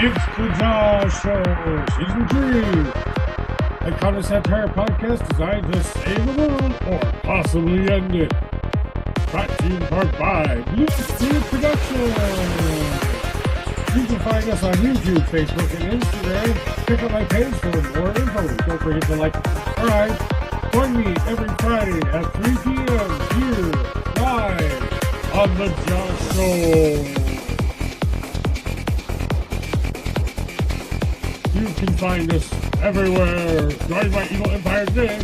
It's the Josh Show, Season 3. A counter satire podcast designed to save the world or possibly end it. Brought to you in part by Blue Steel Productions. You can find us on YouTube, Facebook, and Instagram. Check out my page for more info. Don't forget to like and subscribe. Join me every Friday at 3 p.m. here, live on the Josh Show. You can find us everywhere. Join my evil empire today.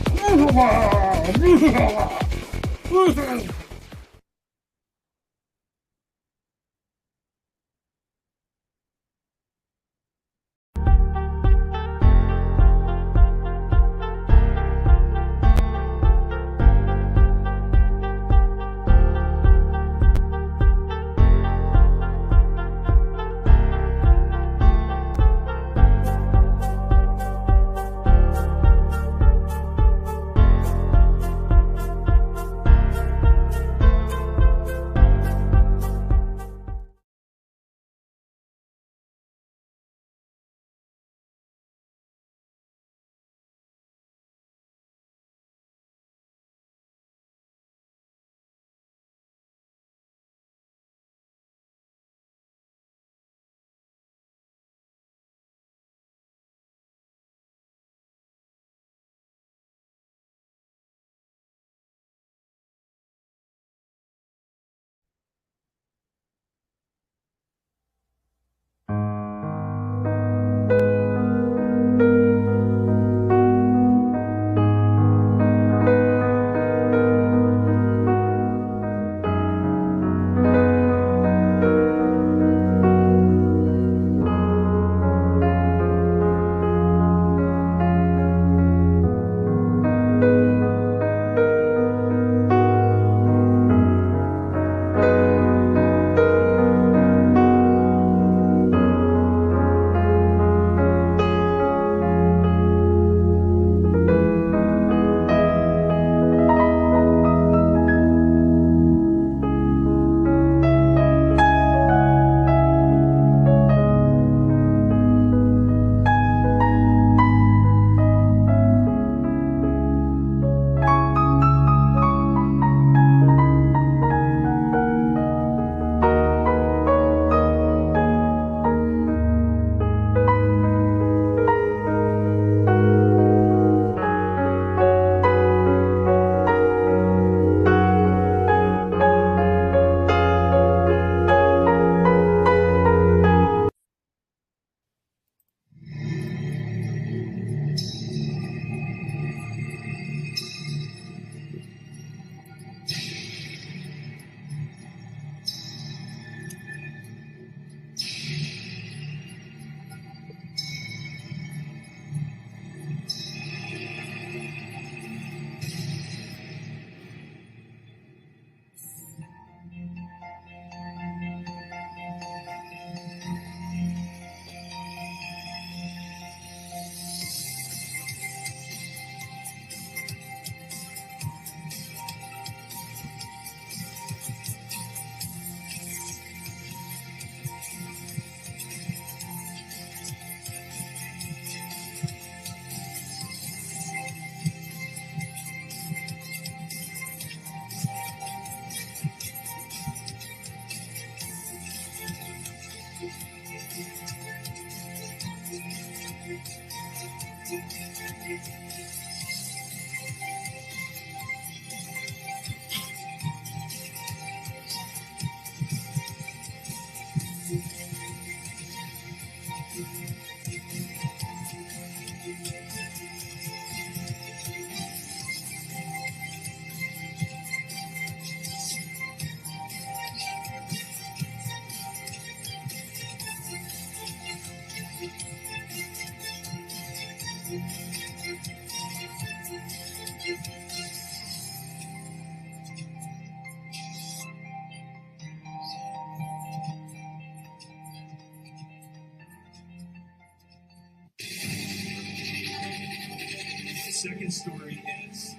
Second story is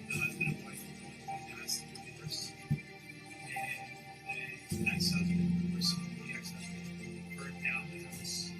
the husband and wife passed divorce, and the ex-husband, or the ex-husband, burned down the house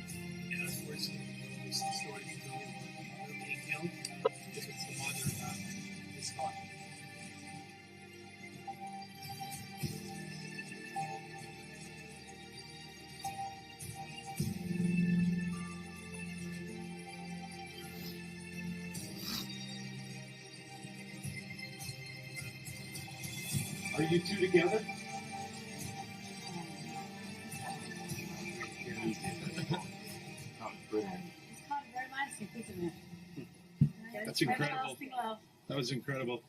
Are you two together? That's incredible. That was incredible.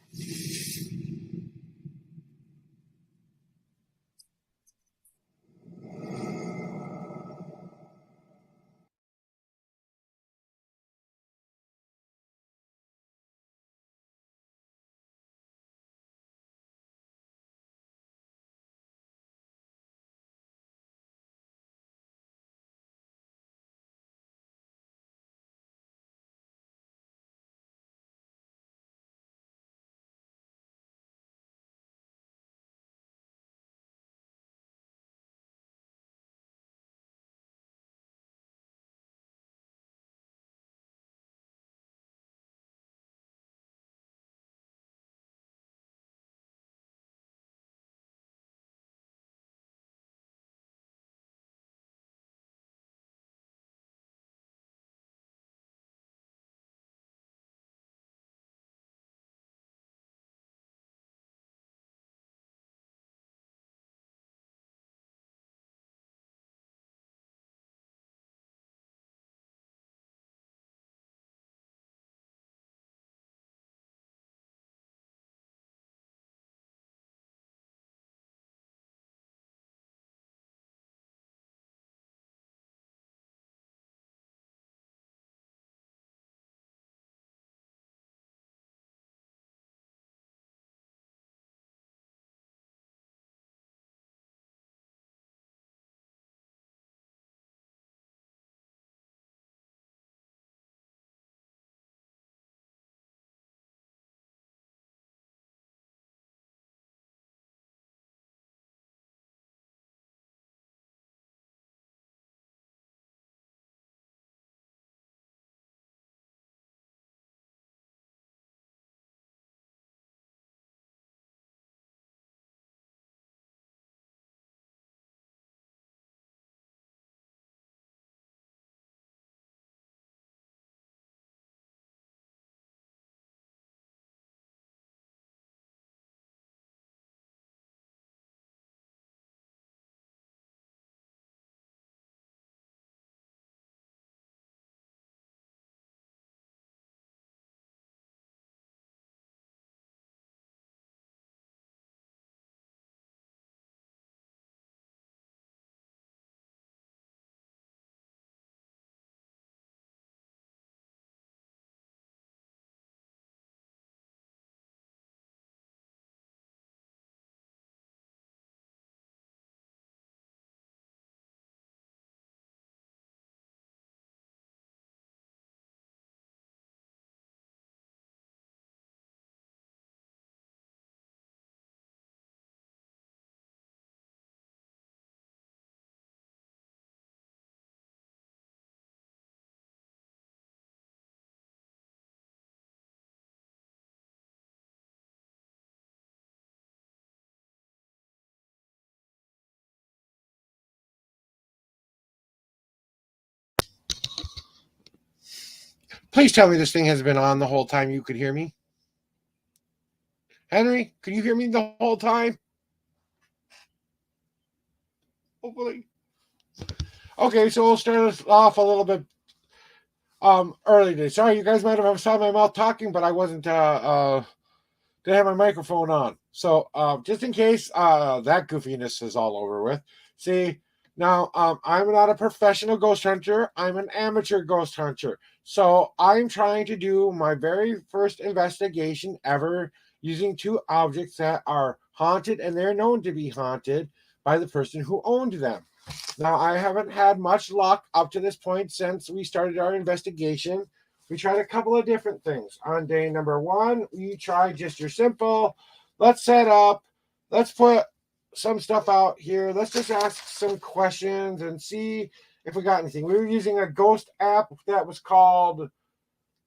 Please tell me this thing has been on the whole time you could hear me. Henry, could you hear me the whole time? Hopefully. Okay, so we'll start us off a little bit early today. Sorry, you guys might have saw my mouth talking, but I wasn't didn't have my microphone on. So just in case that goofiness is all over with. See, now I'm not a professional ghost hunter. I'm an amateur ghost hunter. So I'm trying to do my very first investigation ever using two objects that are haunted, and they're known to be haunted by the person who owned them. Now, I haven't had much luck up to this point since we started our investigation. We tried a couple of different things. On day number one, we tried just your simple, let's set up, let's put some stuff out here. Let's just ask some questions and see if we got anything. We were using a ghost app that was called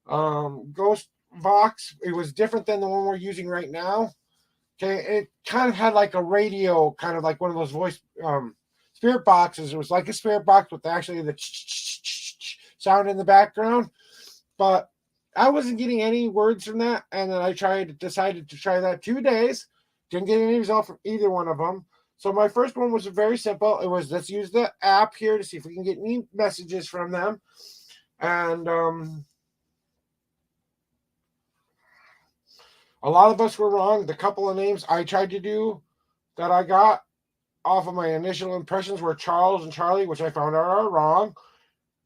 Ghost Vox. It was different than the one we're using right now. Okay, it kind of had like a radio, kind of like one of those voice spirit boxes. It was like a spirit box with actually the sound in the background. But I wasn't getting any words from that, and then I decided to try that 2 days. Didn't get any result from either one of them. So my first one was very simple. It was, let's use the app here to see if we can get any messages from them. And a lot of us were wrong. The couple of names I tried to do that I got off of my initial impressions were Charles and Charlie, which I found out are wrong.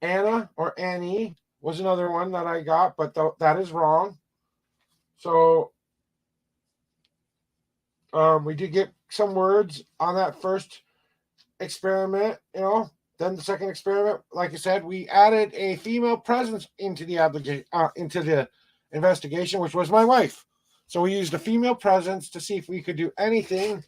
Anna or Annie was another one that I got, but that is wrong. So we did get some words on that first experiment, Then the second experiment, like I said, we added a female presence into the into the investigation, which was my wife. So we used a female presence to see if we could do anything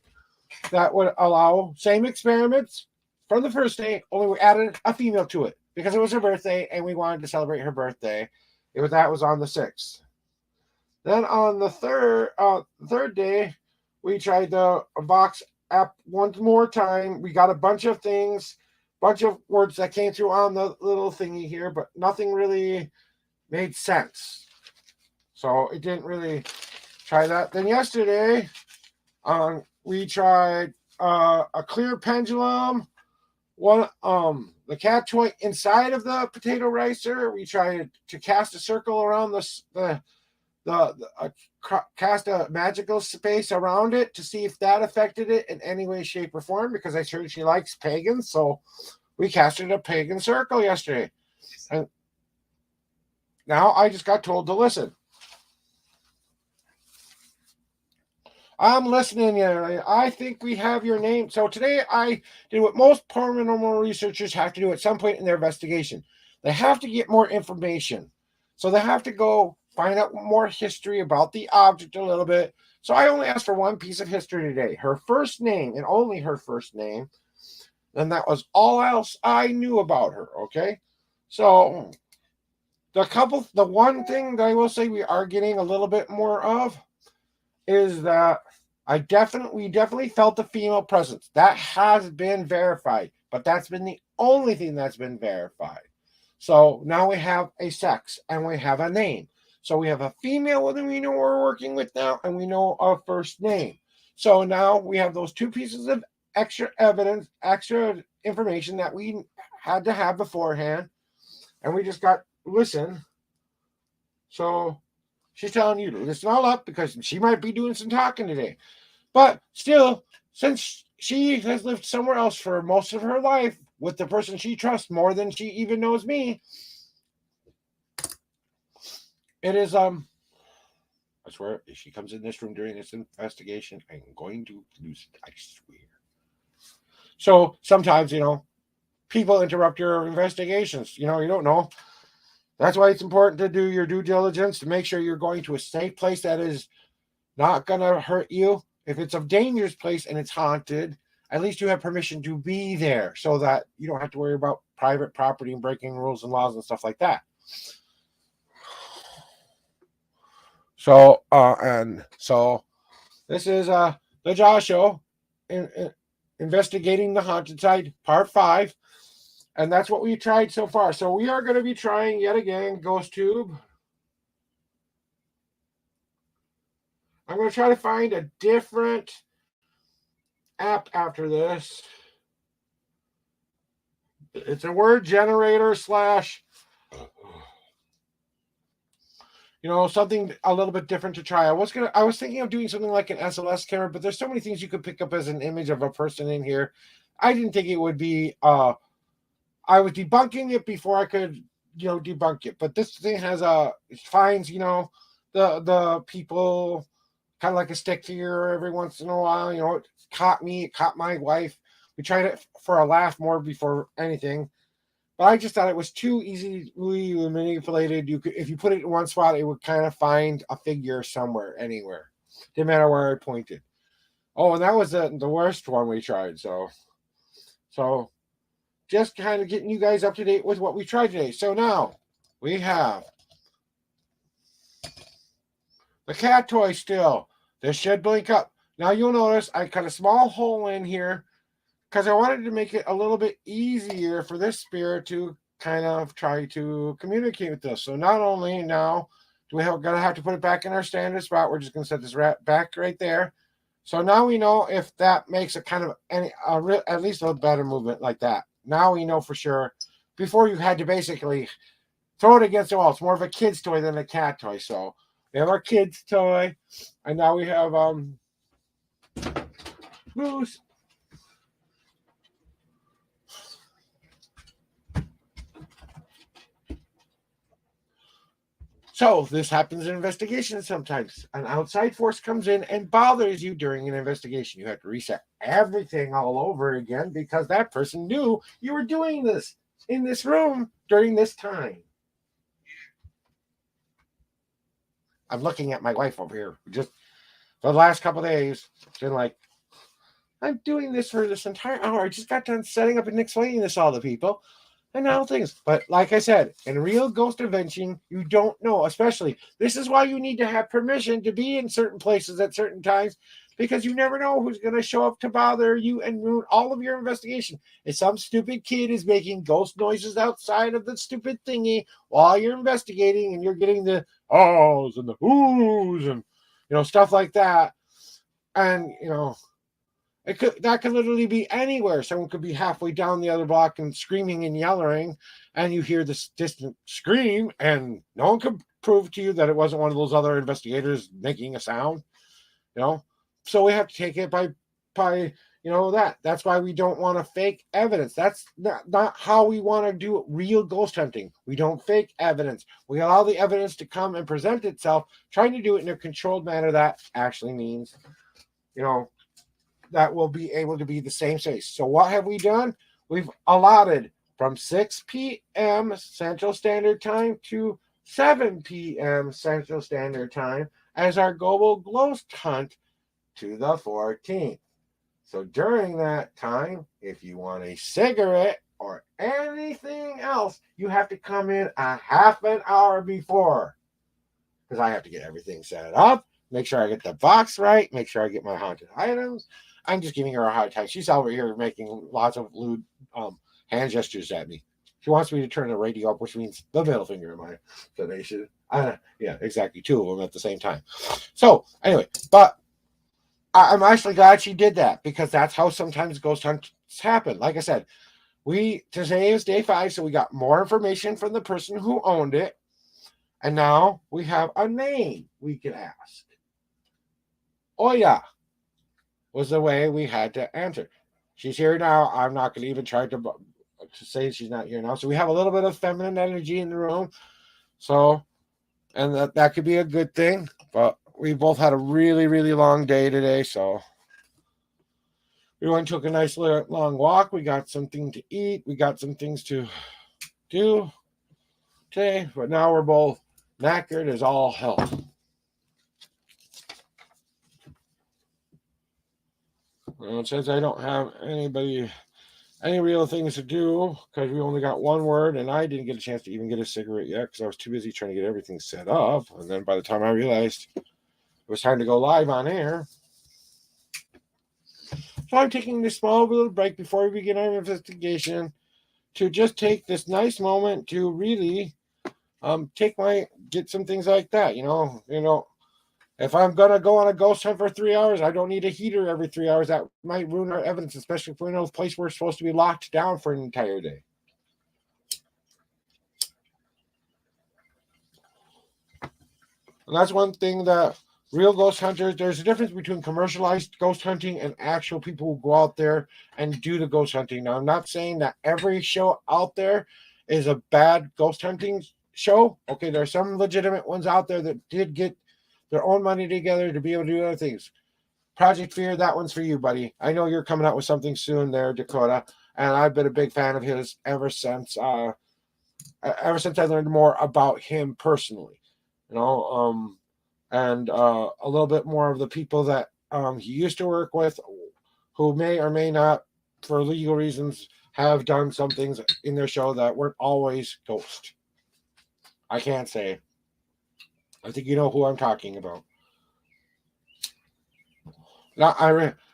that would allow same experiments from the first day, only we added a female to it because it was her birthday and we wanted to celebrate her birthday. That was on the 6th. Then on the third day, we tried the Vox app one more time. We got a bunch of things, bunch of words that came through on the little thingy here, but nothing really made sense. So it didn't really try that. Then yesterday, we tried a clear pendulum, the cat toy inside of the potato ricer. We tried to cast a circle around cast a magical space around it to see if that affected it in any way, shape, or form, because I heard she likes pagans. So we casted a pagan circle yesterday. And now I just got told to listen. I'm listening here. I think we have your name. So today I did what most paranormal researchers have to do at some point in their investigation. They have to get more information. So they have to go find out more history about the object a little bit. So I only asked for one piece of history today. Her first name, and only her first name. And that was all else I knew about her, okay? So the one thing that I will say we are getting a little bit more of is that we definitely felt the female presence. That has been verified, but that's been the only thing that's been verified. So now we have a sex and we have a name. So we have a female that we know we're working with now, and we know our first name. So now we have those two pieces of extra evidence, extra information that we had to have beforehand, and we just got listen. So she's telling you to listen all up because she might be doing some talking today. But still, since she has lived somewhere else for most of her life with the person she trusts more than she even knows me, it is, I swear, if she comes in this room during this investigation, I'm going to lose it, I swear. So sometimes, people interrupt your investigations. You don't know. That's why it's important to do your due diligence to make sure you're going to a safe place that is not going to hurt you. If it's a dangerous place and it's haunted, at least you have permission to be there so that you don't have to worry about private property and breaking rules and laws and stuff like that. So, this is the Josh Show, investigating the haunted side, part 5. And that's what we tried so far. So we are going to be trying yet again Ghost Tube. I'm going to try to find a different app after this. It's a word generator / something a little bit different to try. I was thinking of doing something like an SLS camera, but there's so many things you could pick up as an image of a person in here. I didn't think it would be I was debunking it before I could, debunk it. But this thing has it finds, the people kind of like a stick figure every once in a while. It caught me, it caught my wife. We tried it for a laugh more before anything. But I just thought it was too easily manipulated. If you put it in one spot, it would kind of find a figure somewhere, anywhere. Didn't matter where I pointed. Oh, and that was the worst one we tried. So just kind of getting you guys up to date with what we tried today. So now we have the cat toy still. This should blink up. Now you'll notice I cut a small hole in here because I wanted to make it a little bit easier for this spirit to kind of try to communicate with us. So not only now do we going to have to put it back in our standard spot, we're just going to set this back right there. So now we know if that makes a kind of at least a better movement like that. Now we know for sure. Before you had to basically throw it against the wall. It's more of a kid's toy than a cat toy. So we have our kid's toy, and now we have Moose. So this happens in investigations sometimes. An outside force comes in and bothers you during an investigation. You have to reset everything all over again because that person knew you were doing this in this room during this time. I'm looking at my wife over here. Just for the last couple of days, she's been like, I'm doing this for this entire hour. I just got done setting up and explaining this to all the people. And now things. But like I said, in real ghost invention, you don't know. Especially, this is why you need to have permission to be in certain places at certain times, because you never know who's going to show up to bother you and ruin all of your investigation. If some stupid kid is making ghost noises outside of the stupid thingy while you're investigating and you're getting the ohs and the whoos and stuff like that, and that could literally be anywhere. Someone could be halfway down the other block and screaming and yelling, and you hear this distant scream, and no one could prove to you that it wasn't one of those other investigators making a sound. So we have to take it by that. That's why we don't want to fake evidence. That's not how we want to do real ghost hunting. We don't fake evidence. We allow the evidence to come and present itself, trying to do it in a controlled manner that actually means, that will be able to be the same space. So what have we done? We've allotted from 6 p.m. Central Standard Time to 7 p.m. Central Standard Time as our global ghost hunt to the 14th. So during that time, if you want a cigarette or anything else, you have to come in a half an hour before, because I have to get everything set up, make sure I get the box right, make sure I get my haunted items. I'm just giving her a hard time. She's over here making lots of lewd hand gestures at me. She wants me to turn the radio up, which means the middle finger in my donation. Yeah, exactly. Two of them at the same time. So anyway, but I'm actually glad she did that, because that's how sometimes ghost hunts happen. Like I said, today is day 5, so we got more information from the person who owned it, and now we have a name we can ask. Oya was the way we had to answer. She's here now. I'm not going to even try to say she's not here now. So we have a little bit of feminine energy in the room. So, and that could be a good thing. But we both had a really, really long day today. So we went and took a nice long walk. We got something to eat. We got some things to do today. But now we're both knackered as all hell. Well, since I don't have any real things to do, because we only got one word, and I didn't get a chance to even get a cigarette yet because I was too busy trying to get everything set up. And then by the time I realized it was time to go live on air, so I'm taking this small little break before we begin our investigation to just take this nice moment to really get some things like that. If I'm going to go on a ghost hunt for 3 hours, I don't need a heater every 3 hours. That might ruin our evidence, especially if we're in a place where we're supposed to be locked down for an entire day. And that's one thing that real ghost hunters, there's a difference between commercialized ghost hunting and actual people who go out there and do the ghost hunting. Now, I'm not saying that every show out there is a bad ghost hunting show. Okay, there are some legitimate ones out there that did get their own money together to be able to do other things. Project Fear, that one's for you, buddy. I know you're coming out with something soon there, Dakota, and I've been a big fan of his ever since I learned more about him personally, and a little bit more of the people that he used to work with, who may or may not, for legal reasons, have done some things in their show that weren't always ghost. I can't say. I think you know who I'm talking about. Now,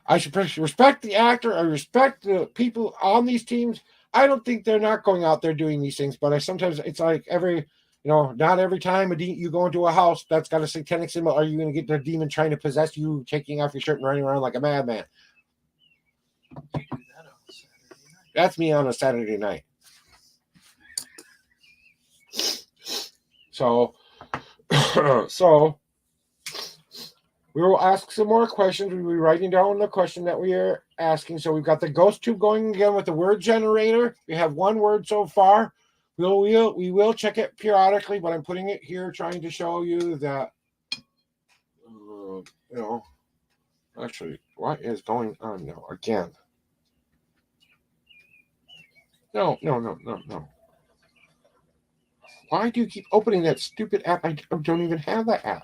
I should respect the actor. I respect the people on these teams. I don't think they're not going out there doing these things, but sometimes it's like every not every time you go into a house that's got a satanic symbol, are you going to get the demon trying to possess you, taking off your shirt and running around like a madman. You do that on a Saturday night. That's me on a Saturday night. So we will ask some more questions. We'll be writing down the question that we are asking. So we've got the ghost tube going again with the word generator. We have one word so far. We will check it periodically, but I'm putting it here trying to show you that, actually, what is going on now? Again. No. Why do you keep opening that stupid app? I don't even have that app.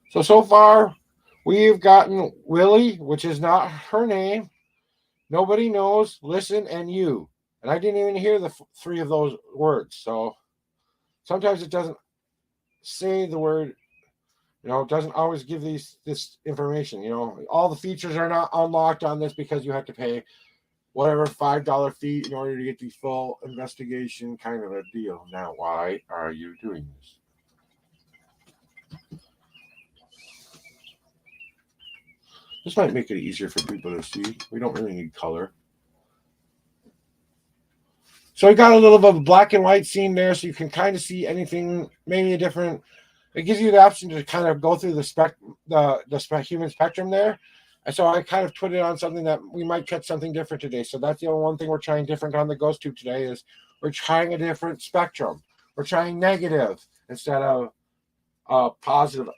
So far, we've gotten Willie, which is not her name. Nobody knows, listen, and you. And I didn't even hear the three of those words. So sometimes it doesn't say the word, it doesn't always give this information. All the features are not unlocked on this because you have to pay whatever $5 fee in order to get the full investigation kind of a deal. Now, why are you doing this? This might make it easier for people to see. We don't really need color. So we got a little bit of a black and white scene there, so you can kind of see anything, maybe a different. It gives you the option to kind of go through the human spectrum there. And so I kind of put it on something that we might catch something different today. So that's the only one thing we're trying different on the ghost tube today is we're trying a different spectrum. We're trying negative instead of positive.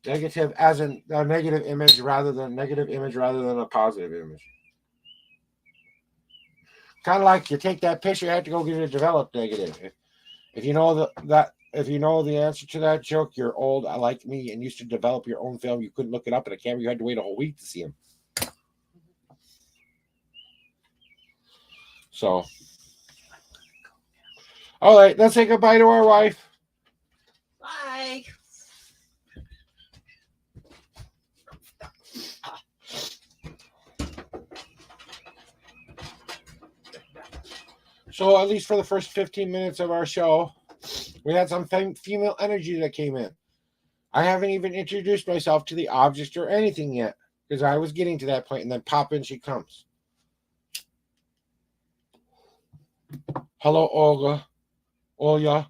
Negative as in a negative image rather than a positive image. Kind of like you take that picture, you have to go get it developed negative. If you know if you know the answer to that joke, you're old like me and used to develop your own film. You couldn't look it up in a camera. You had to wait a whole week to see them. So, all right, let's say goodbye to our wife. Bye. So at least for the first 15 minutes of our show, we had some female energy that came in. I haven't even introduced myself to the object or anything yet because I was getting to that point, and then pop in she comes. Hello, Olga. Olga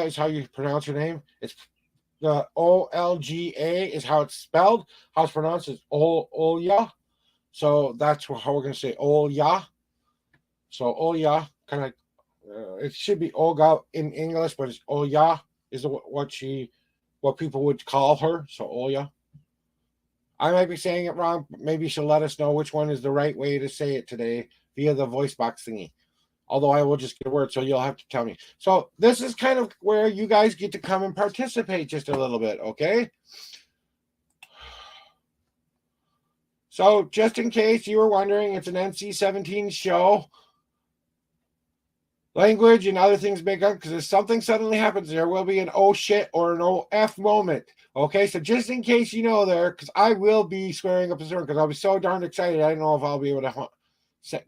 is how you pronounce her name. It's the O-L-G-A is how it's spelled. How it's pronounced is Olya. So that's how we're going to say Olya. So Olya, kind of, it should be Olga in English, but it's Olya is what people would call her. So Olya. I might be saying it wrong, but maybe she'll let us know which one is the right way to say it today via the voice box thingy. Although I will just get a word, so you'll have to tell me. So this is kind of where you guys get to come and participate just a little bit, okay? So just in case you were wondering, it's an NC-17 show. Language and other things make up because if something suddenly happens, there will be an oh shit or an oh F moment. Okay, so just in case you know there, because I will be swearing up a storm because I'll be so darn excited. I don't know if I'll be able to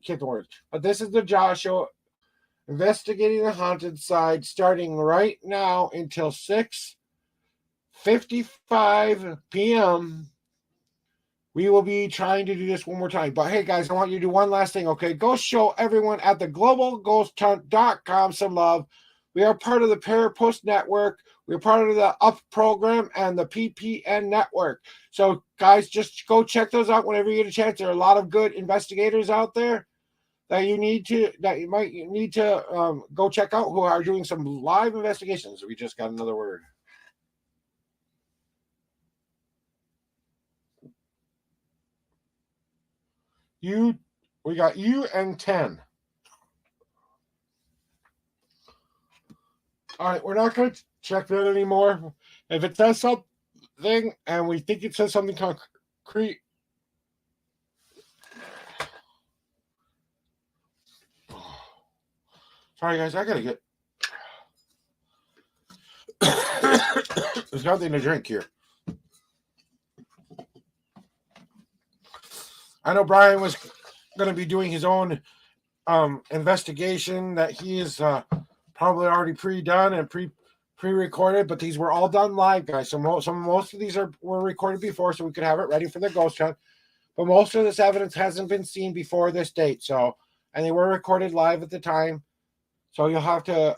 get the words. But this is the J.A.W. show, investigating the haunted side, starting right now until 6:55 p.m. We will be trying to do this one more time. But hey, guys, I want you to do one last thing, okay? Go show everyone at the globalghosthunt.com some love. We are part of the Parapost Network. We're part of the UP program and the PPN Network. So, guys, just go check those out whenever you get a chance. There are a lot of good investigators out there that you might need to go check out who are doing some live investigations. We just got another word. We got you and 10. All right, we're not going to check that anymore. If it says something and we think it says something concrete, sorry guys, I gotta get. There's nothing to drink here. I know Brian was going to be doing his own investigation that he is probably already pre-done and pre-recorded, but these were all done live, guys. So most of these were recorded before, so we could have it ready for the ghost hunt. But most of this evidence hasn't been seen before this date. So, and they were recorded live at the time. So you'll have to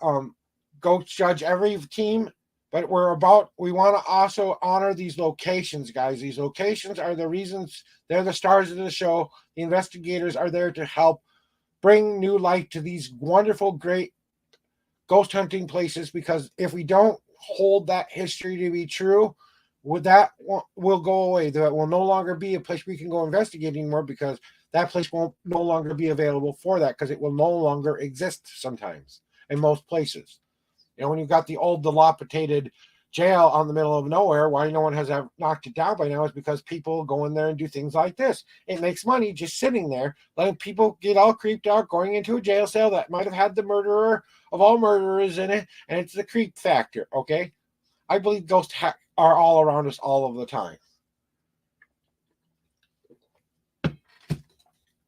go judge every team. But we want to also honor these locations, guys. These locations are the reasons, they're the stars of the show. The investigators are there to help bring new light to these wonderful, great ghost hunting places, because if we don't hold that history to be true, that will go away. That will no longer be a place we can go investigate anymore, because that place won't no longer be available for that, because it will no longer exist sometimes in most places. You know, when you've got the old dilapidated jail on the middle of nowhere, why no one has knocked it down by now is because people go in there and do things like this. It makes money just sitting there, letting people get all creeped out, going into a jail cell that might have had the murderer of all murderers in it, and it's the creep factor, okay? I believe ghosts are all around us all of the time.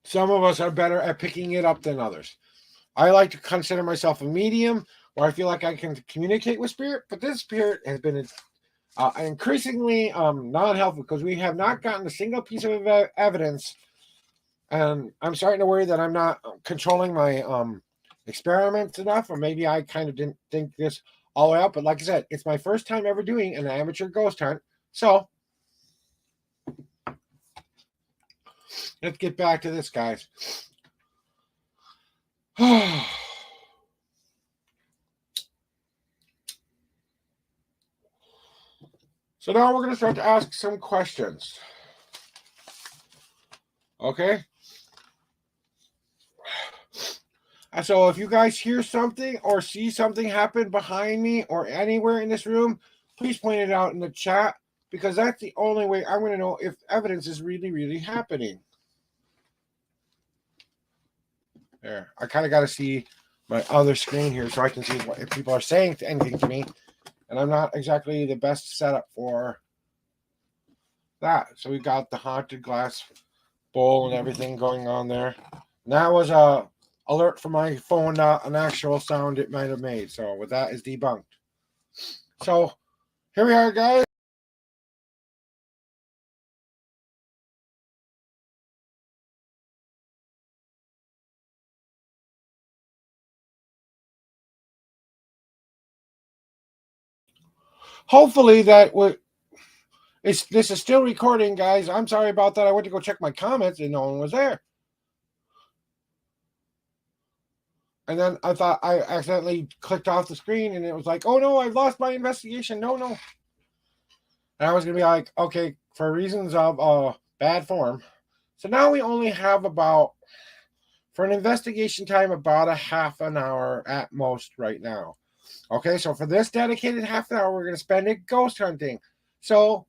Some of us are better at picking it up than others. I like to consider myself a medium, where I feel like I can communicate with spirit, but this spirit has been increasingly non-helpful, because we have not gotten a single piece of evidence, and I'm starting to worry that I'm not controlling my experiments enough, or maybe I kind of didn't think this all the way out. But like I said, it's my first time ever doing an amateur ghost hunt, so let's get back to this, guys. So now we're going to start to ask some questions. Okay? So if you guys hear something or see something happen behind me or anywhere in this room, please point it out in the chat, because that's the only way I'm going to know if evidence is really, really happening. There. I kind of got to see my other screen here so I can see if people are saying anything to me. And I'm not exactly the best setup for that. So we got the haunted glass bowl and everything going on there. And that was a alert from my phone, not an actual sound it might have made. So with that is debunked. So here we are, guys. Hopefully this is still recording, guys. I'm sorry about that. I went to go check my comments and no one was there. And then I thought I accidentally clicked off the screen and it was like, oh no, I've lost my investigation. No. And I was going to be like, okay, for reasons of bad form. So now we only have for an investigation time, about a half an hour at most right now. Okay, so for this dedicated half an hour, we're going to spend it ghost hunting. So,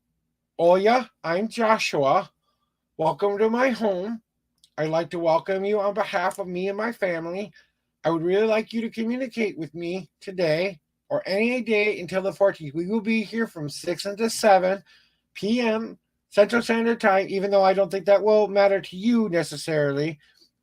Oya, I'm Joshua. Welcome to my home. I'd like to welcome you on behalf of me and my family. I would really like you to communicate with me today or any day until the 14th. We will be here from 6 until 7 p.m. Central Standard Time, even though I don't think that will matter to you necessarily.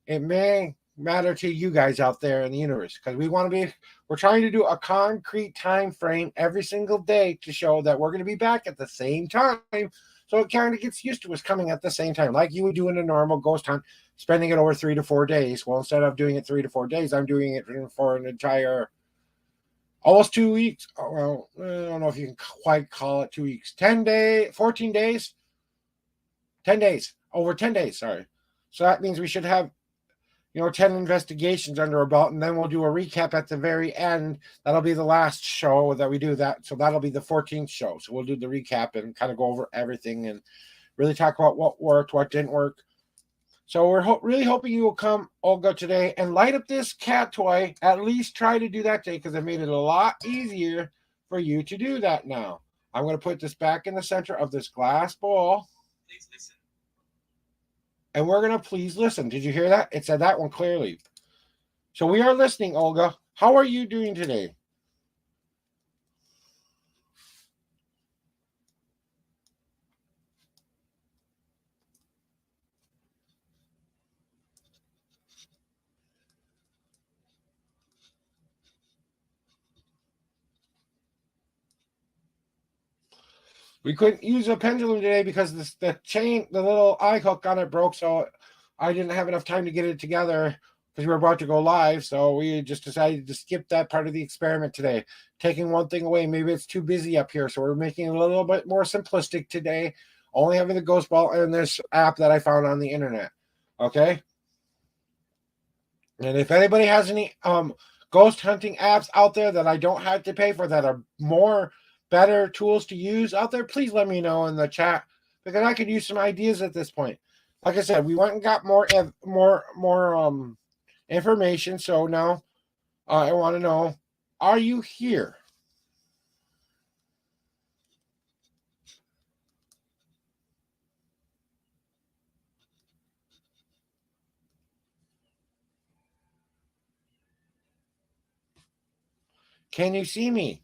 It may matter to you guys out there in the universe, because we're trying to do a concrete time frame every single day to show that we're going to be back at the same time. So it kind of gets used to us coming at the same time, like you would do in a normal ghost hunt, spending it over 3 to 4 days. Well, instead of doing it 3 to 4 days, I'm doing it for an entire almost 2 weeks. Well, I don't know if you can quite call it 2 weeks. 14 days, 10 days, over 10 days, sorry. So that means we should have 10 investigations under our belt, and then we'll do a recap at the very end. That'll be the last show that we do that. So that'll be the 14th show. So we'll do the recap and kind of go over everything and really talk about what worked, what didn't work. So we're really hoping you will come, Olga, today and light up this cat toy. At least try to do that today, because it made it a lot easier for you to do that now. I'm going to put this back in the center of this glass bowl. Please listen. And we're going to please listen. Did you hear that? It said that one clearly. So we are listening, Olga. How are you doing today? We couldn't use a pendulum today because the chain, the little eye hook on it broke, so I didn't have enough time to get it together because we were about to go live. So we just decided to skip that part of the experiment today, taking one thing away. Maybe it's too busy up here, so we're making it a little bit more simplistic today, only having the ghost ball and this app that I found on the internet. Okay. And if anybody has any ghost hunting apps out there that I don't have to pay for that are more better tools to use out there, please let me know in the chat because I could use some ideas at this point. Like I said, we went and got more information. So now I want to know, are you here? Can you see me?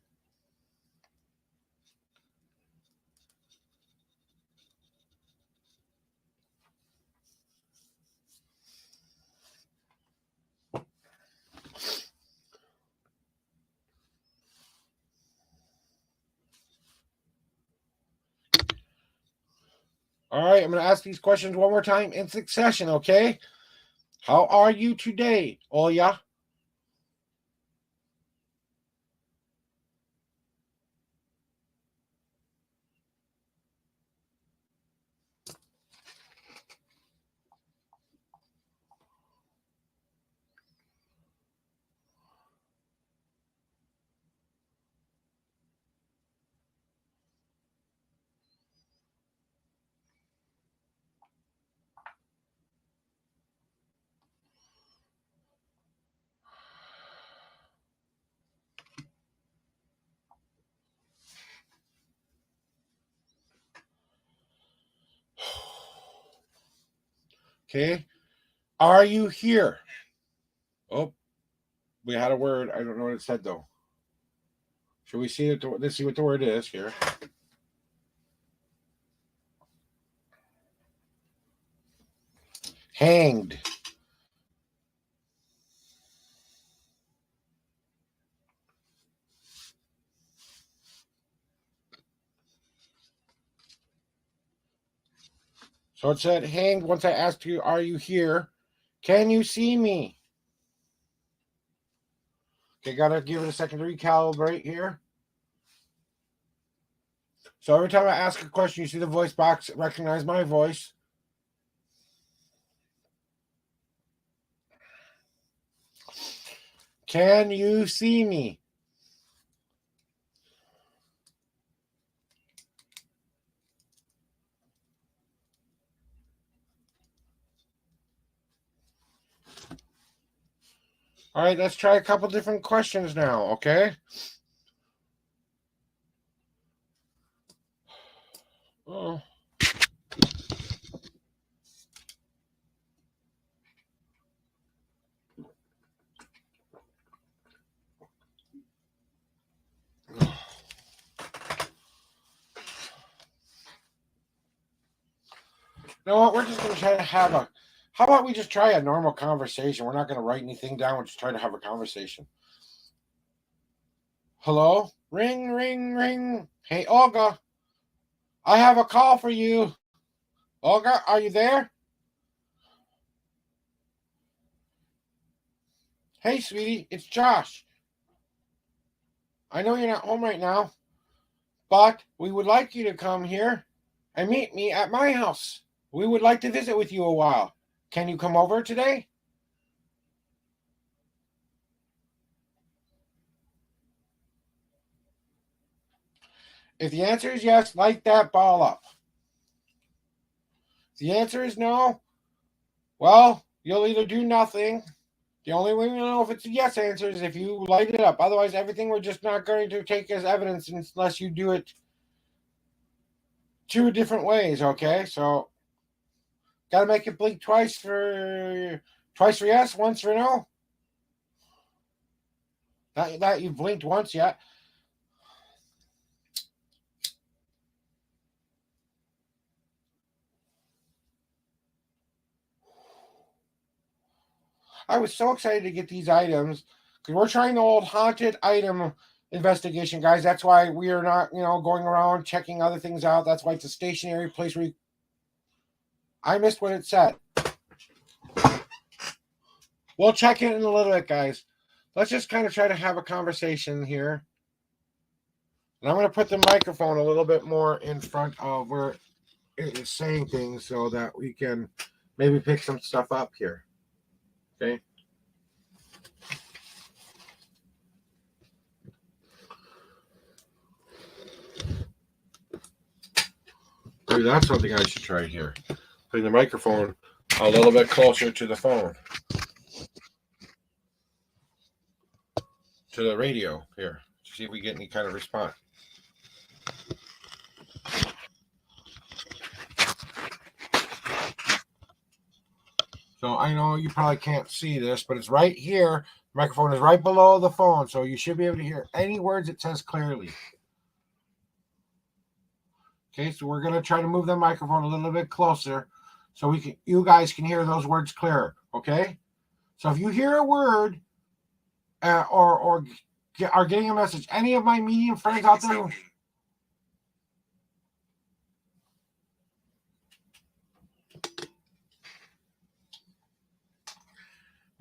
All right, I'm going to ask these questions one more time in succession, okay? How are you today, Oya? Okay. Are you here? Oh, we had a word. I don't know what it said though. Should we see it? Let's see what the word is here. Hanged. So it said hanged once I asked you, are you here? Can you see me? Okay, gotta give it a second to recalibrate here. So every time I ask a question, you see the voice box recognize my voice. Can you see me? All right, let's try a couple different questions now, okay? Oh. You know what? We're just going to try to have a. How about we just try a normal conversation? We're not going to write anything down. We're just trying to have a conversation. Hello? Ring, ring, ring. Hey, Olga. I have a call for you. Olga, are you there? Hey, sweetie, it's Josh. I know you're not home right now, but we would like you to come here and meet me at my house. We would like to visit with you a while. Can you come over today? If the answer is yes, light that ball up. If the answer is no, well, you'll either do nothing. The only way we know if it's a yes answer is if you light it up. Otherwise, everything we're just not going to take as evidence unless you do it two different ways, okay? So, got to make it blink twice for yes, once for no. Not that you've blinked once yet. I was so excited to get these items because we're trying the old haunted item investigation, guys. That's why we are not, going around checking other things out. That's why it's a stationary place where I missed what it said. We'll check it in a little bit, guys. Let's just kind of try to have a conversation here. And I'm going to put the microphone a little bit more in front of where it is saying things so that we can maybe pick some stuff up here. Okay. Maybe that's something I should try here. Putting the microphone a little bit closer to the phone. To the radio here. To see if we get any kind of response. So I know you probably can't see this, but it's right here. The microphone is right below the phone, so you should be able to hear any words it says clearly. Okay, so we're gonna try to move the microphone a little bit closer so you guys can hear those words clearer. Okay, so if you hear a word or are getting a message, any of my medium friends out there.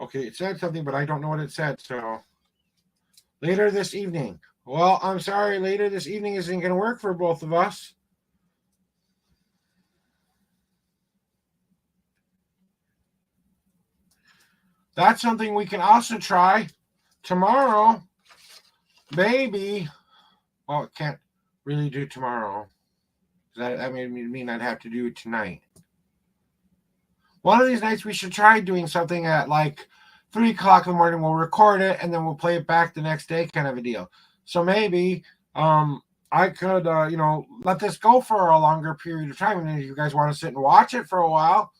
Okay, it said something, but I don't know what it said. So later this evening. Well, I'm sorry, later this evening isn't going to work for both of us. That's something we can also try tomorrow. Maybe. Well, it can't really do tomorrow. That may mean I'd have to do it tonight. One of these nights we should try doing something at like 3 o'clock in the morning. We'll record it and then we'll play it back the next day, kind of a deal. So maybe I could, let this go for a longer period of time. And if you guys want to sit and watch it for a while,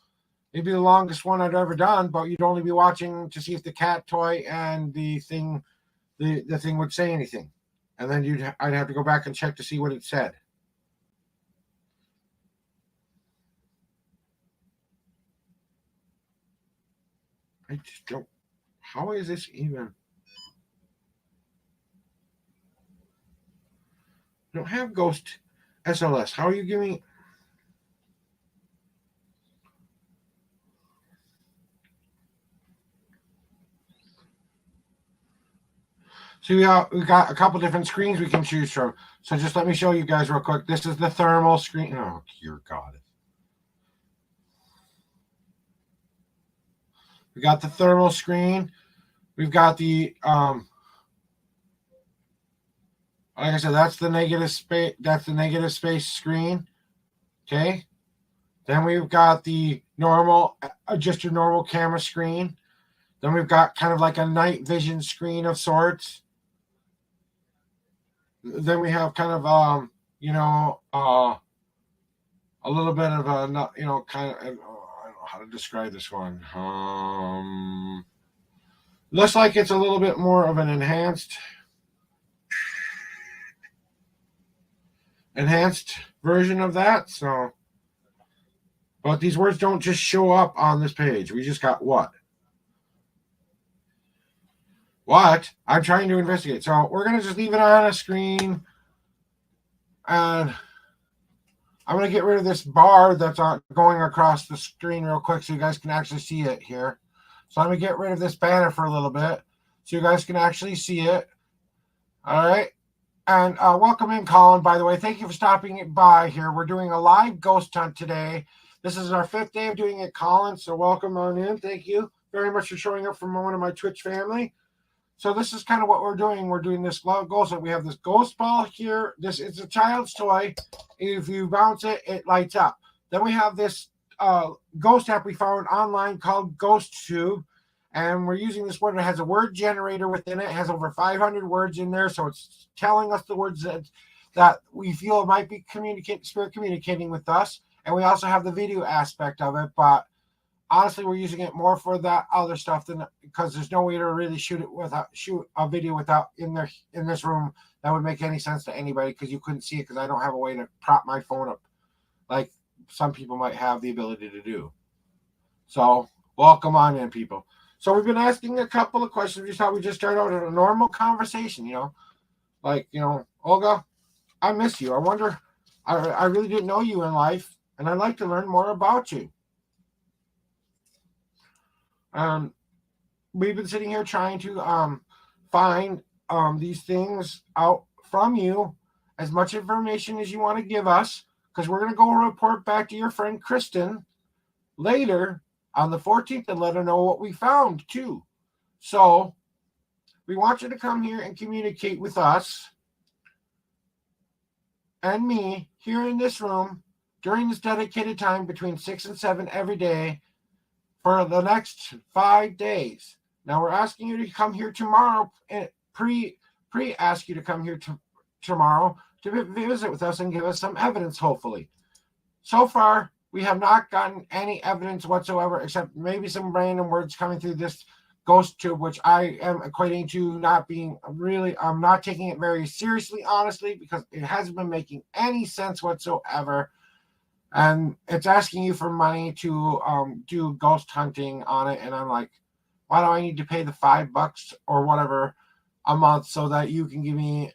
it'd be the longest one I've ever done. But you'd only be watching to see if the cat toy and the thing would say anything. And then I'd have to go back and check to see what it said. I just don't. How is this even? I don't have Ghost SLS. How are you giving? So we got a couple different screens we can choose from. So just let me show you guys real quick. This is the thermal screen. Oh, dear God. We got the thermal screen. We've got the like I said, that's the negative space. That's the negative space screen. Okay. Then we've got the normal, just your normal camera screen. Then we've got kind of like a night vision screen of sorts. Then we have kind of a little bit of a kind of I don't know how to describe this one. Looks like it's a little bit more of an enhanced version of that. So, but these words don't just show up on this page. We just got what I'm trying to investigate. So we're gonna just leave it on a screen, and I'm gonna get rid of this bar that's going across the screen real quick so you guys can actually see it here. So I'm gonna get rid of this banner for a little bit so you guys can actually see it. All right. And welcome in, Colin, by the way. Thank you for stopping by here. We're doing a live ghost hunt today. This is our 5th day of doing it, Colin. So welcome on in. Thank you very much for showing up from one of my Twitch family. So this is kind of what we're doing. We're doing this ghost hunt. We have this ghost ball here. It's a child's toy. If you bounce it, it lights up. Then we have this ghost app we found online called Ghost Tube. And we're using this one that has a word generator within it. It has over 500 words in there. So it's telling us the words that we feel might be spirit communicating with us. And we also have the video aspect of it. But honestly, we're using it more for that other stuff because there's no way to really shoot a video without in this room that would make any sense to anybody because you couldn't see it because I don't have a way to prop my phone up like some people might have the ability to do. So welcome on in, people. So we've been asking a couple of questions. We thought we'd just start out a normal conversation, Like, Olga, I miss you. I wonder, I really didn't know you in life, and I'd like to learn more about you. Um, we've been sitting here trying to find these things out from you, as much information as you want to give us, because we're going to go report back to your friend Kristen later on the 14th and let her know what we found too. So we want you to come here and communicate with us and me here in this room during this dedicated time between 6 and 7 every day for the next 5 days. Now we're asking you to come here tomorrow, and pre ask you to come here tomorrow to visit with us and give us some evidence, hopefully. So far, we have not gotten any evidence whatsoever, except maybe some random words coming through this ghost tube, which I am equating to not being really, I'm not taking it very seriously, honestly, because it hasn't been making any sense whatsoever. And it's asking you for money to do ghost hunting on it. And I'm like, why do I need to pay the $5 or whatever a month so that you can give me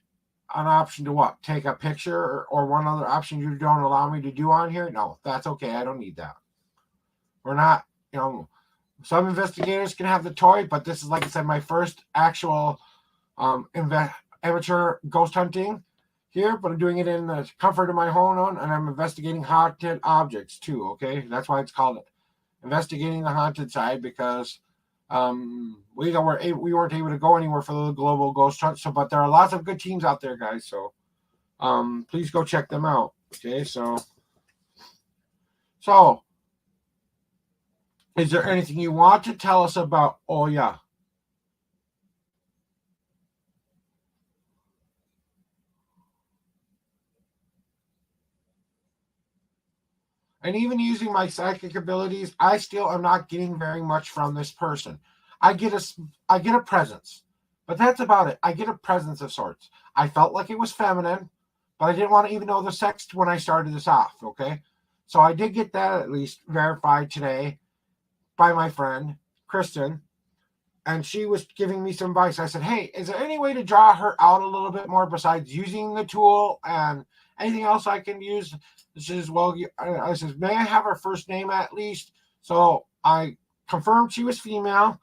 an option to what? Take a picture, or one other option you don't allow me to do on here? No, that's okay. I don't need that. We're not, some investigators can have the toy, but this is, like I said, my first actual amateur ghost hunting here, but I'm doing it in the comfort of my home, and I'm investigating haunted objects too. Okay, that's why it's called investigating the haunted side, because we weren't able to go anywhere for the global ghost hunt. So, but there are lots of good teams out there, guys. So, please go check them out. Okay, so is there anything you want to tell us about? Oh yeah. And even using my psychic abilities, I still am not getting very much from this person. I get a presence, but that's about it. I get a presence of sorts. I felt like it was feminine, but I didn't want to even know the sex when I started this off. Okay, so I did get that at least verified today by my friend Kristen, and she was giving me some advice. I said, "Hey, is there any way to draw her out a little bit more besides using the tool, and anything else I can use?" She says, "Well," I says, "May I have her first name at least?" So I confirmed she was female,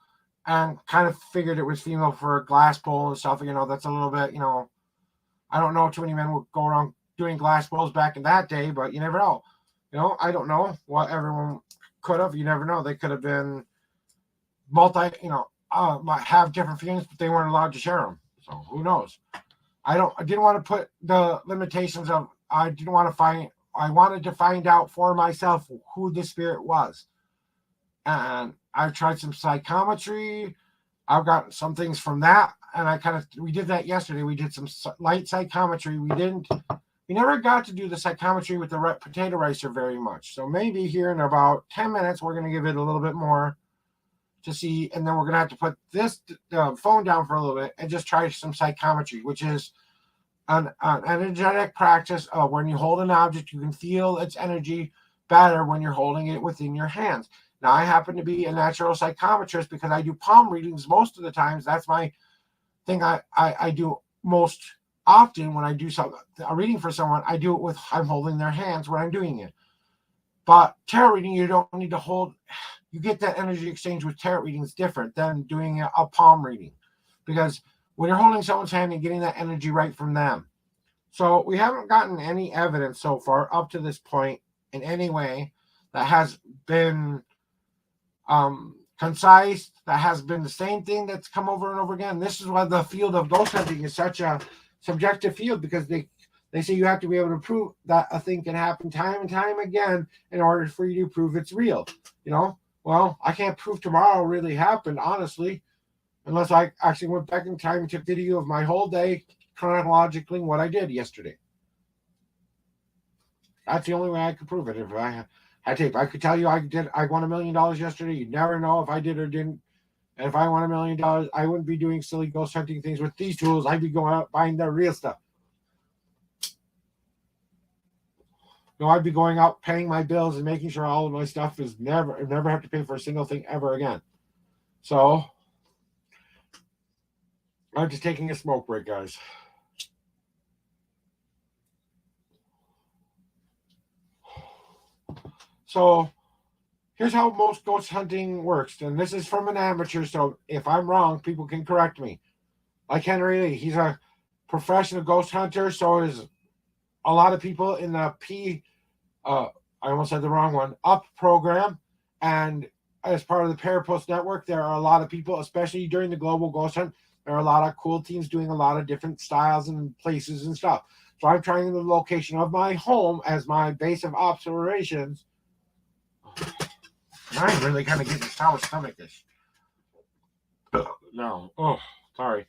and kind of figured it was female for a glass bowl and stuff. That's a little bit, I don't know too many men would go around doing glass bowls back in that day, but you never know. I don't know what everyone could have. You never know. They could have been multi, might have different feelings, but they weren't allowed to share them. So who knows? I didn't want to put the limitations of, I wanted to find out for myself who the spirit was. And I've tried some psychometry. I've got some things from that. And we did that yesterday. We did some light psychometry. We never got to do the psychometry with the potato ricer very much. So maybe here in about 10 minutes, we're going to give it a little bit more to see. And then we're going to have to put this phone down for a little bit and just try some psychometry, which is an energetic practice of when you hold an object, you can feel its energy better when you're holding it within your hands. Now, I happen to be a natural psychometrist because I do palm readings most of the times. That's my thing I do most often when I do a reading for someone. I do it with, I'm holding their hands when I'm doing it. But tarot reading, you don't need to hold. You get that energy exchange with tarot readings different than doing a palm reading, because when you're holding someone's hand and getting that energy right from them. So we haven't gotten any evidence so far up to this point in any way that has been concise, that has been the same thing that's come over and over again. This is why the field of ghost hunting is such a subjective field, because they say you have to be able to prove that a thing can happen time and time again in order for you to prove it's real. Well, I can't prove tomorrow really happened, honestly, unless I actually went back in time and took video of my whole day chronologically what I did yesterday. That's the only way I could prove it. If I had tape, I could tell you I won $1 million yesterday. You'd never know if I did or didn't. And if I won $1 million, I wouldn't be doing silly ghost hunting things with these tools. I'd be going out buying the real stuff. I'd be going out paying my bills and making sure all of my stuff is never have to pay for a single thing ever again. So I'm just taking a smoke break, guys. So here's how most ghost hunting works. And this is from an amateur, so if I'm wrong, people can correct me. Like Henry Lee, he's a professional ghost hunter, so is a lot of people in the I almost said the wrong one, UP program. And as part of the Parapost Network, there are a lot of people, especially during the global ghost hunt, there are a lot of cool teams doing a lot of different styles and places and stuff. So I'm trying the location of my home as my base of observations. And I'm really kind of getting sour stomach this. No. Oh, sorry.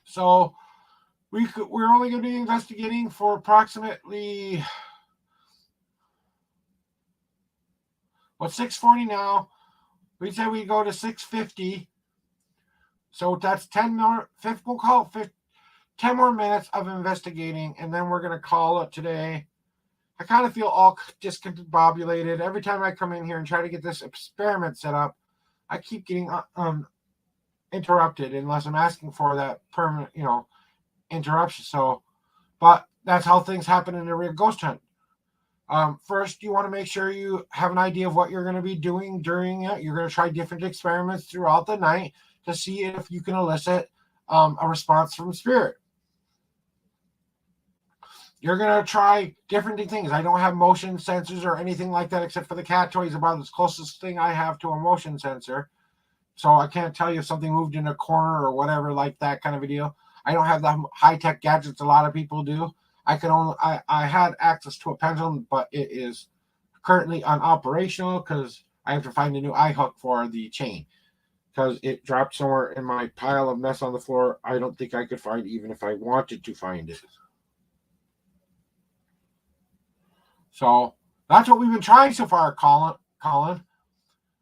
So we're only going to be investigating for approximately 6:40 now. We said we go to 6:50. So that's 10 more. We'll call it 10 more minutes of investigating, and then we're going to call it today. I kind of feel all discombobulated every time I come in here and try to get this experiment set up. I keep getting interrupted unless I'm asking for that permanent, interruption. So, but that's how things happen in a real ghost hunt. First, you want to make sure you have an idea of what you're going to be doing during it. You're going to try different experiments throughout the night to see if you can elicit a response from spirit. You're going to try different things. I don't have motion sensors or anything like that except for the cat toys, about the closest thing I have to a motion sensor. So I can't tell you if something moved in a corner or whatever, like that kind of a deal. I don't have the high-tech gadgets a lot of people do. I had access to a pendulum, but it is currently unoperational because I have to find a new eye hook for the chain because it dropped somewhere in my pile of mess on the floor. I don't think I could find it even if I wanted to find it. So that's what we've been trying so far, Colin,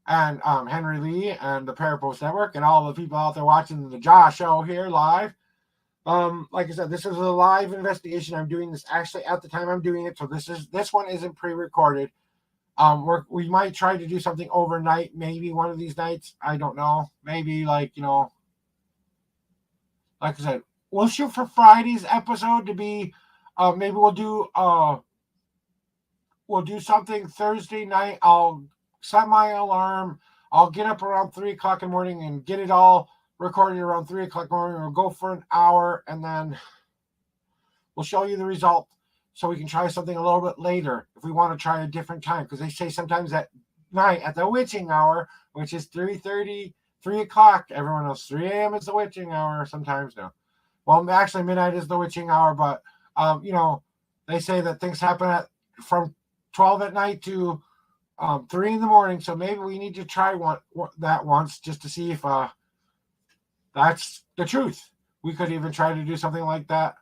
and Henry Lee and the Parapost Network and all the people out there watching the J.A.W show here live. Like I said, this is a live investigation. I'm doing this actually at the time I'm doing it, so this one isn't pre-recorded. We might try to do something overnight, maybe one of these nights. I don't know. Maybe like I said, we'll shoot for Friday's episode to be. Maybe we'll do something Thursday night. I'll set my alarm. I'll get up around 3:00 in the morning and get it all recorded around 3:00 in the morning. We'll go for an hour and then we'll show you the result so we can try something a little bit later if we want to try a different time. Because they say sometimes at night at the witching hour, which is 3:30, 3:00. Everyone knows 3 a.m. is the witching hour sometimes now. Well, actually midnight is the witching hour, but they say that things happen from 12 at night to 3 in the morning. So maybe we need to try that once just to see if that's the truth. We could even try to do something like that.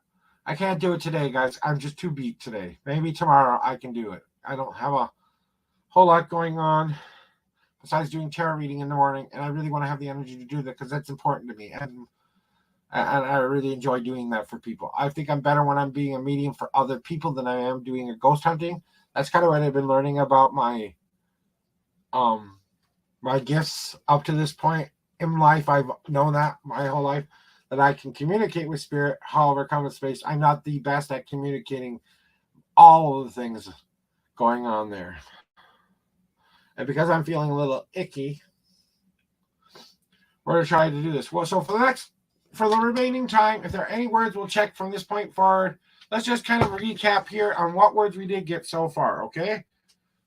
I can't do it today, guys. I'm just too beat today. Maybe tomorrow I can do it. I don't have a whole lot going on besides doing tarot reading in the morning, and I really want to have the energy to do that because that's important to me. And I really enjoy doing that for people. I think I'm better when I'm being a medium for other people than I am doing a ghost hunting. That's kind of what I've been learning about my gifts up to this point in life. I've known that my whole life, that I can communicate with spirit, however come in space. I'm not the best at communicating all of the things going on there. And because I'm feeling a little icky, we're going to try to do this. Well, so for the remaining time, if there are any words, we'll check from this point forward. Let's just kind of recap here on what words we did get so far, okay?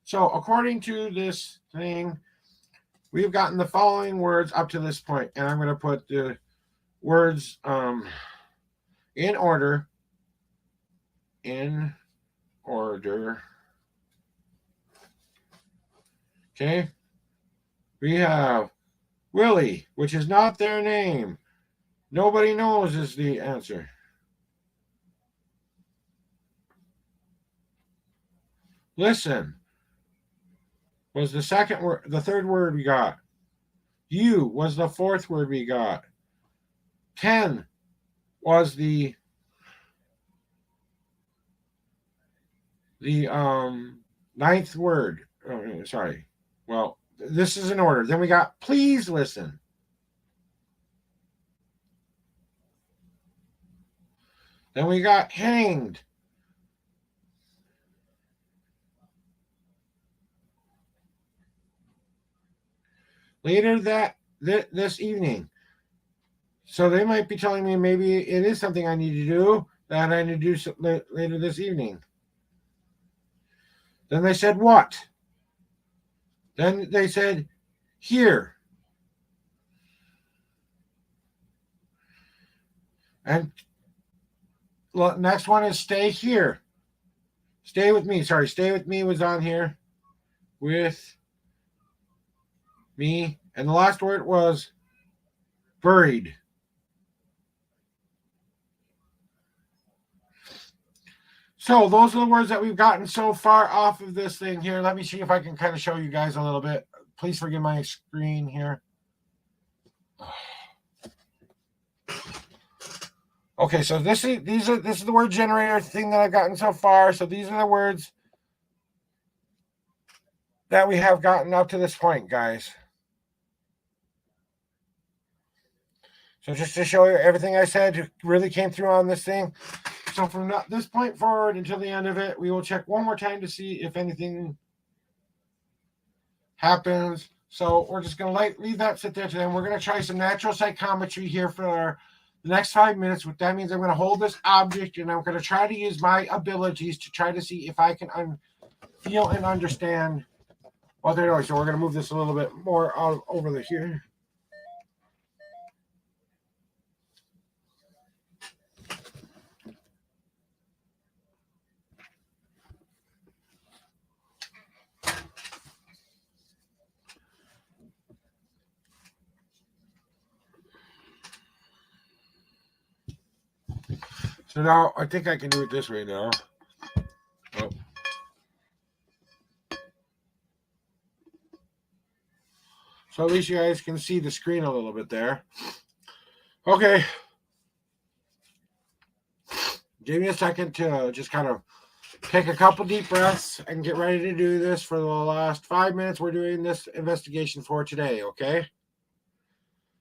So according to this thing, we've gotten the following words up to this point, and I'm going to put the words in order. In order. Okay? We have Willie, which is not their name. Nobody knows is the answer. Listen was the second word, the third word we got. You was the fourth word we got. 10 was the ninth word. Oh, sorry. Well, this is in order. Then we got please listen. Then we got hanged. later this evening. So they might be telling me maybe it is something I need to do that I need to do later this evening. Then they said, what? Then they said, here. And next one is stay here. Stay with me. Sorry, stay with me was on here with me. And the last word was buried. So those are the words that we've gotten so far off of this thing here. Let me see if I can kind of show you guys a little bit. Please forgive my screen here. Okay, so this is the word generator thing that I've gotten so far. So these are the words that we have gotten up to this point, guys. So just to show you everything I said really came through on this thing. So from this point forward until the end of it, we will check one more time to see if anything happens. So we're just going to leave that sit there today. And we're going to try some natural psychometry here for the next 5 minutes. What that means, I'm going to hold this object and I'm going to try to use my abilities to try to see if I can feel and understand what they're doing. So we're going to move this a little bit more over here. So now I think I can do it this way now. Oh. So at least you guys can see the screen a little bit there. Okay. Give me a second to just kind of take a couple deep breaths and get ready to do this for the last 5 minutes. We're doing this investigation for today, okay?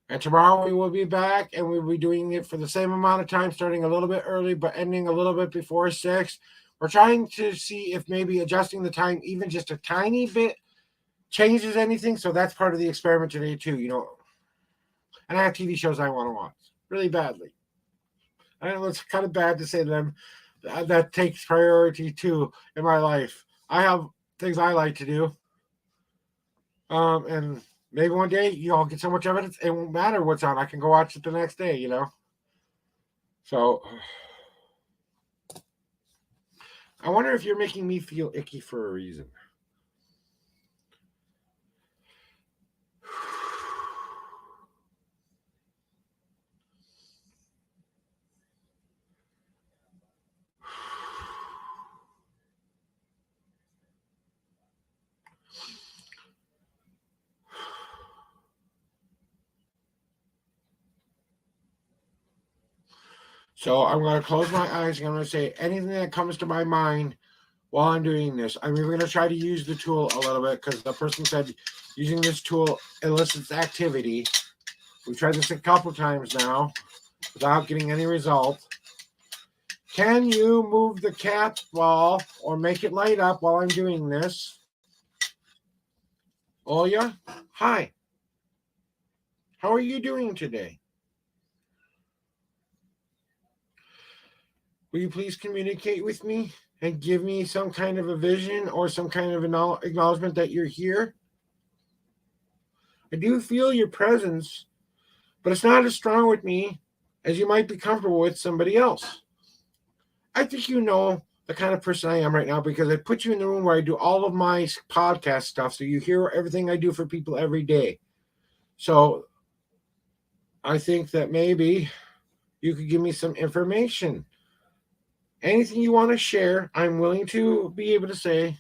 And tomorrow we will be back and we'll be doing it for the same amount of time, starting a little bit early, but ending a little bit before 6. We're trying to see if maybe adjusting the time even just a tiny bit changes anything. So that's part of the experiment today too, you know. And I have TV shows I want to watch really badly. I know it's kind of bad to say to them that takes priority too in my life. I have things I like to do. And maybe one day I'll get so much evidence it won't matter what's on. I can go watch it the next day, you know. So I wonder if you're making me feel icky for a reason. So I'm going to close my eyes and I'm going to say anything that comes to my mind while I'm doing this. I mean, we're going to try to use the tool a little bit because the person said using this tool elicits activity. We've tried this a couple times now without getting any result. Can you move the cat ball or make it light up while I'm doing this? Olya, hi. How are you doing today? Will you please communicate with me and give me some kind of a vision or some kind of acknowledgement that you're here? I do feel your presence, but it's not as strong with me as you might be comfortable with somebody else. I think you know the kind of person I am right now because I put you in the room where I do all of my podcast stuff, so you hear everything I do for people every day. So I think that maybe you could give me some information. Anything you want to share, I'm willing to be able to say.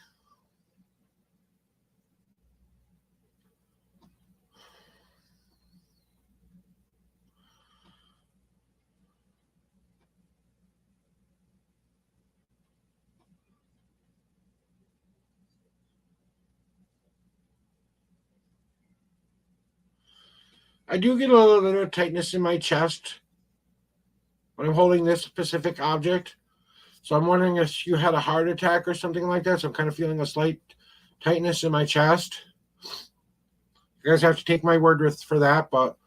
I do get a little bit of tightness in my chest when I'm holding this specific object. So I'm wondering if you had a heart attack or something like that. So I'm kind of feeling a slight tightness in my chest. You guys have to take my word for that, but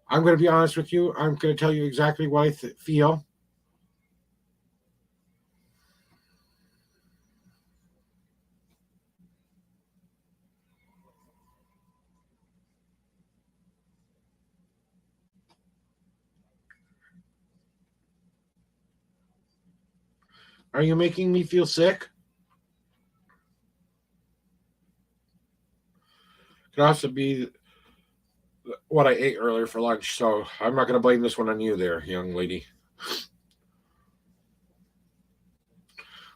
I'm going to be honest with you. I'm going to tell you exactly what I feel. Are you making me feel sick? Could also be what I ate earlier for lunch, so I'm not going to blame this one on you there, young lady.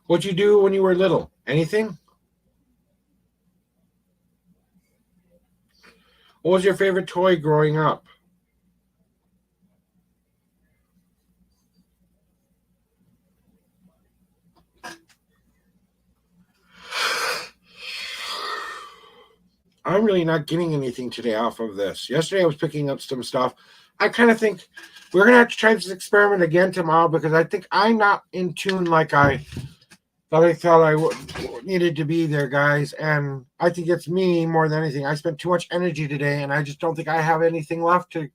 What'd you do when you were little? Anything? What was your favorite toy growing up? I'm really not getting anything today off of this. Yesterday I was picking up some stuff. I kind of think we're going to have to try this experiment again tomorrow because I think I'm not in tune like I thought I needed to be there, guys. And I think it's me more than anything. I spent too much energy today, and I just don't think I have anything left to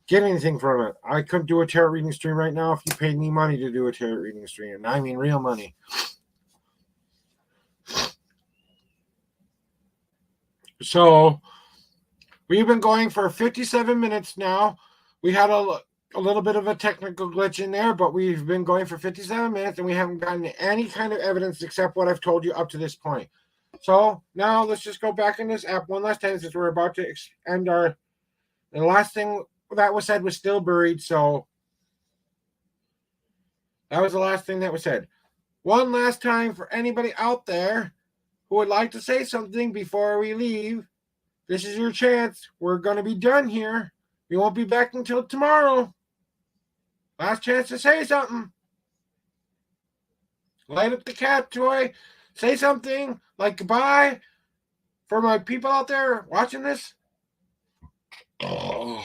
get anything from it. I couldn't do a tarot reading stream right now if you paid me money to do a tarot reading stream. And I mean real money. So we've been going for 57 minutes now. We had a little bit of a technical glitch in there, but we've been going for 57 minutes and we haven't gotten any kind of evidence except what I've told you up to this point. So now let's just go back in this app one last time since we're about to end our. And the last thing that was said was still buried, so that was the last thing that was said. One last time for anybody out there who would like to say something before we leave. This is your chance. We're going to be done here. We won't be back until tomorrow. Last chance to say something. Light up the cat toy. Say something like goodbye for my people out there watching this. Oh.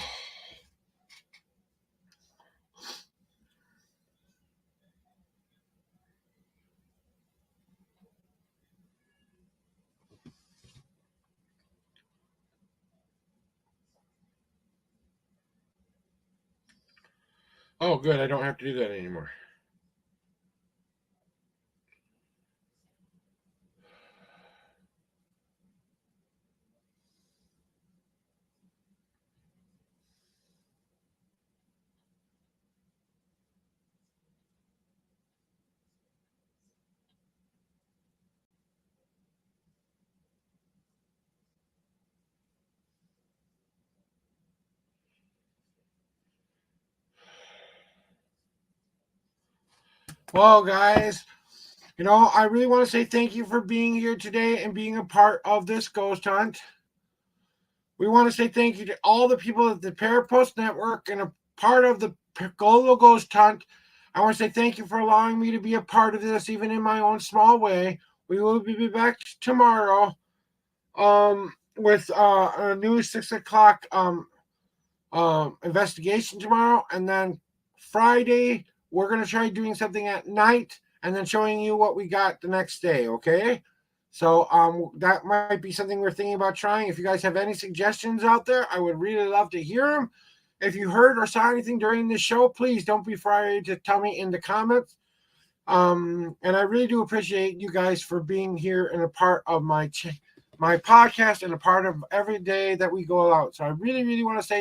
Oh, good. I don't have to do that anymore. Well, guys, I really want to say thank you for being here today and being a part of this ghost hunt. We want to say thank you to all the people at the Parapost Network and a part of the Global Ghost Hunt. I want to say thank you for allowing me to be a part of this, even in my own small way. We will be back tomorrow with a new 6 o'clock investigation tomorrow. And then Friday, we're going to try doing something at night and then showing you what we got the next day, okay? So that might be something we're thinking about trying. If you guys have any suggestions out there, I would really love to hear them. If you heard or saw anything during this show, please don't be afraid to tell me in the comments. And I really do appreciate you guys for being here and a part of my podcast and a part of every day that we go out. So I really, really want to say